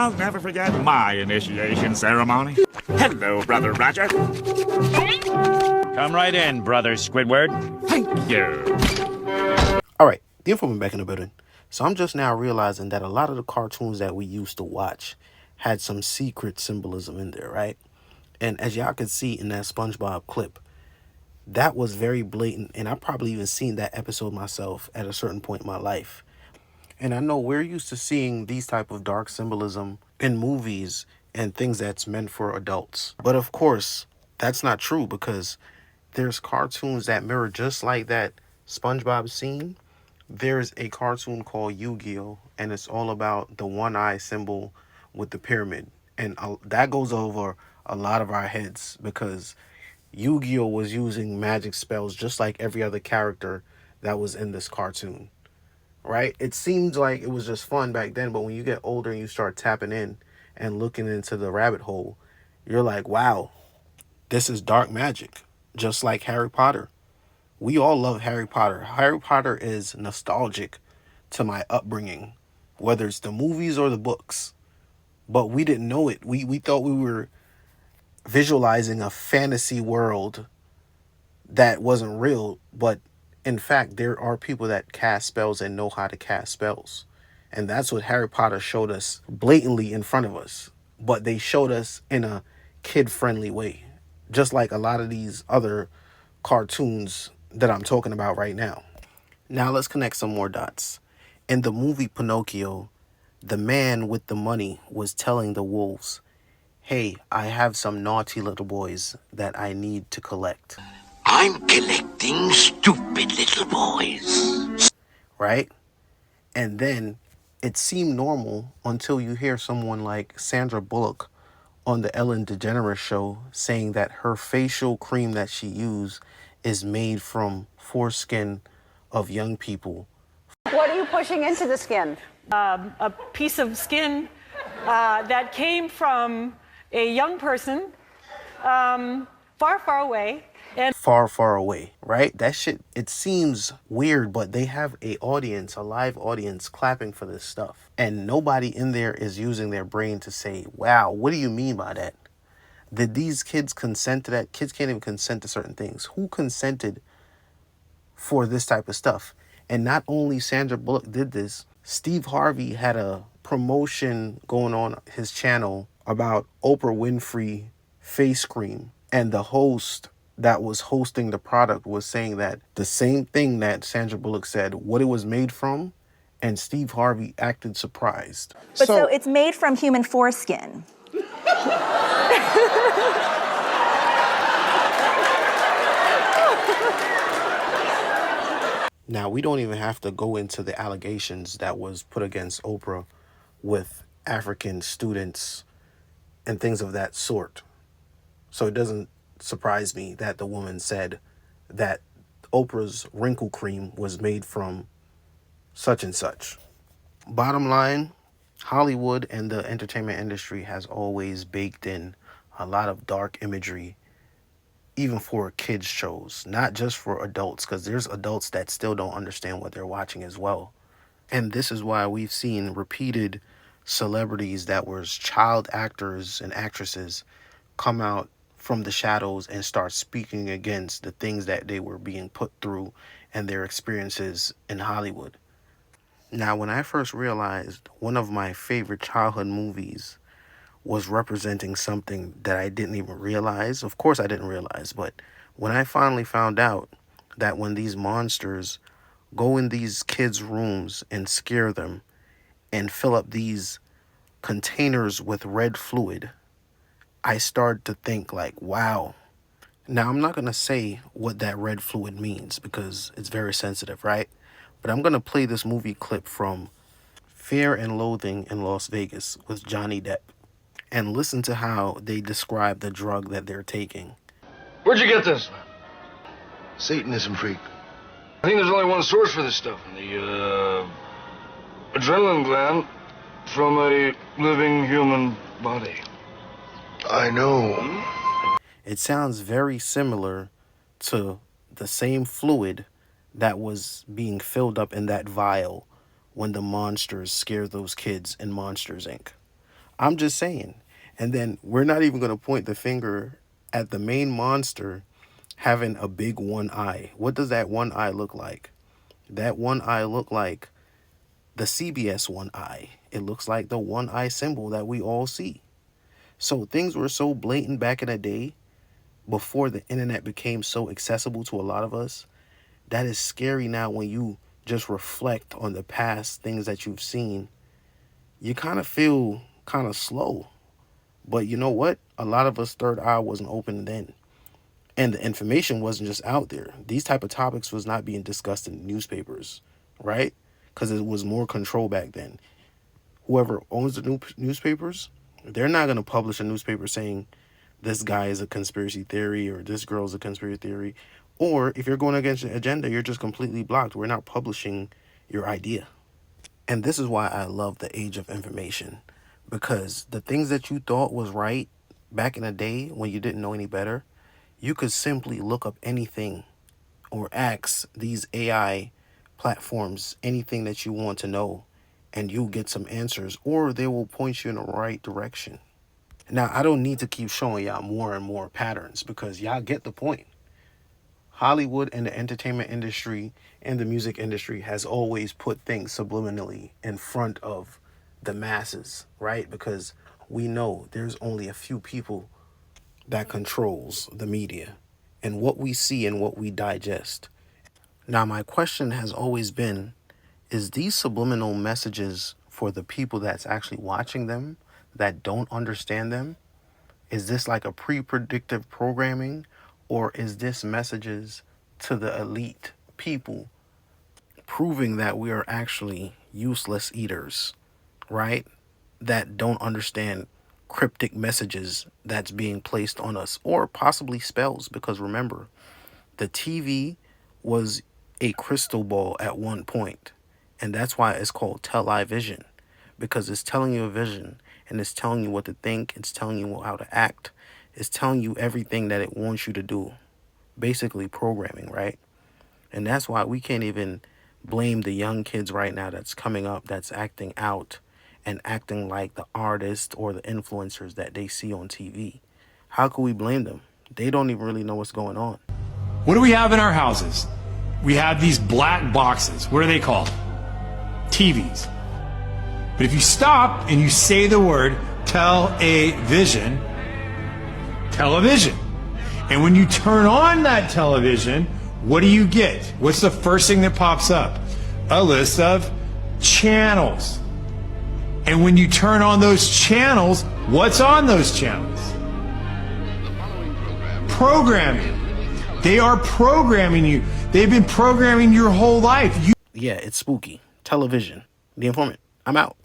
I'll never forget my initiation ceremony. Hello, Brother Roger. Come right in, Brother Squidward. Thank you. Alright, the informant back in the building. So I'm just now realizing that a lot of the cartoons that we used to watch had some secret symbolism in there, right? And as y'all can see in that SpongeBob clip, that was very blatant, and I probably even seen that episode myself at a certain point in my life. And I know we're used to seeing these type of dark symbolism in movies and things that's meant for adults. But of course, that's not true, because there's cartoons that mirror just like that SpongeBob scene. There's a cartoon called Yu-Gi-Oh! And it's all about the one eye symbol with the pyramid. And that goes over a lot of our heads, because Yu-Gi-Oh! Was using magic spells just like every other character that was in this cartoon, right? It seems like it was just fun back then, but when you get older and you start tapping in and looking into the rabbit hole, you're like, wow, this is dark magic, just like Harry Potter. We all love Harry Potter. Harry Potter is nostalgic to my upbringing, whether it's the movies or the books. But we didn't know it. We thought we were visualizing a fantasy world that wasn't real, but in fact, there are people that cast spells and know how to cast spells. And that's what Harry Potter showed us blatantly in front of us. But they showed us in a kid-friendly way, just like a lot of these other cartoons that I'm talking about right now. Now let's connect some more dots. In the movie Pinocchio, the man with the money was telling the wolves, hey, I have some naughty little boys that I need to collect. I'm collecting stupid little boys. Right? And then it seemed normal until you hear someone like Sandra Bullock on the Ellen DeGeneres show saying that her facial cream that she used is made from foreskin of young people. What are you pushing into the skin? A piece of skin that came from a young person far, far away. And Far, far away, right? That shit, it seems weird, but they have a audience, a live audience clapping for this stuff. And nobody in there is using their brain to say, wow, what do you mean by that? Did these kids consent to that? Kids can't even consent to certain things. Who consented for this type of stuff? And not only Sandra Bullock did this, Steve Harvey had a promotion going on his channel about Oprah Winfrey face cream. And the host that was hosting the product was saying that the same thing that Sandra Bullock said, what it was made from, and Steve Harvey acted surprised. But so it's made from human foreskin. Now, we don't even have to go into the allegations that was put against Oprah with African students and things of that sort. So it doesn't surprise me that the woman said that Oprah's wrinkle cream was made from such and such. Bottom line, Hollywood and the entertainment industry has always baked in a lot of dark imagery, even for kids shows, not just for adults, because there's adults that still don't understand what they're watching as well. And this is why we've seen repeated celebrities that were child actors and actresses come out from the shadows and start speaking against the things that they were being put through and their experiences in Hollywood. Now, when I first realized one of my favorite childhood movies was representing something that I didn't even realize, of course I didn't realize, but when I finally found out that when these monsters go in these kids' rooms and scare them and fill up these containers with red fluid, I started to think like, wow. Now, I'm not going to say what that red fluid means because it's very sensitive, right? But I'm going to play this movie clip from Fear and Loathing in Las Vegas with Johnny Depp and listen to how they describe the drug that they're taking. Where'd you get this? Satanism freak. I think there's only one source for this stuff. The adrenaline gland from a living human body. I know. It sounds very similar to the same fluid that was being filled up in that vial when the monsters scared those kids in Monsters, Inc. I'm just saying. And then we're not even going to point the finger at the main monster having a big one eye. What does that one eye look like? That one eye look like the CBS one eye. It looks like the one eye symbol that we all see. So things were so blatant back in the day, before the internet became so accessible to a lot of us, that is scary now when you just reflect on the past things that you've seen. You kind of feel kind of slow. But you know what? A lot of us third eye wasn't open then. And the information wasn't just out there. These type of topics was not being discussed in newspapers, right? Because it was more control back then. Whoever owns the newspapers, they're not going to publish a newspaper saying this guy is a conspiracy theory or this girl is a conspiracy theory. Or if you're going against the agenda, you're just completely blocked. We're not publishing your idea. And this is why I love the age of information, because the things that you thought was right back in the day when you didn't know any better, you could simply look up anything or ask these AI platforms anything that you want to know, and you'll get some answers, or they will point you in the right direction. Now, I don't need to keep showing y'all more and more patterns because y'all get the point. Hollywood and the entertainment industry and the music industry has always put things subliminally in front of the masses, right? Because we know there's only a few people that controls the media and what we see and what we digest. Now, my question has always been, is these subliminal messages for the people that's actually watching them that don't understand them? Is this like a pre-predictive programming, or is this messages to the elite people proving that we are actually useless eaters, right? That don't understand cryptic messages that's being placed on us, or possibly spells, because remember, the TV was a crystal ball at one point, and that's why it's called television, because it's telling you a vision, and it's telling you what to think, it's telling you how to act, it's telling you everything that it wants you to do, basically programming, right? And that's why we can't even blame the young kids right now that's coming up, that's acting out and acting like the artists or the influencers that they see on TV. How could we blame them? They don't even really know what's going on. What do we have in our houses? We have these black boxes. What are they called? TVs. But if you stop and you say the word television, and when you turn on that television, what do you get? What's the first thing that pops up? A list of channels. And when you turn on those channels, what's on those channels? Programming. They are programming you. They've been programming your whole life. Yeah, it's spooky. Television. The Informant. I'm out.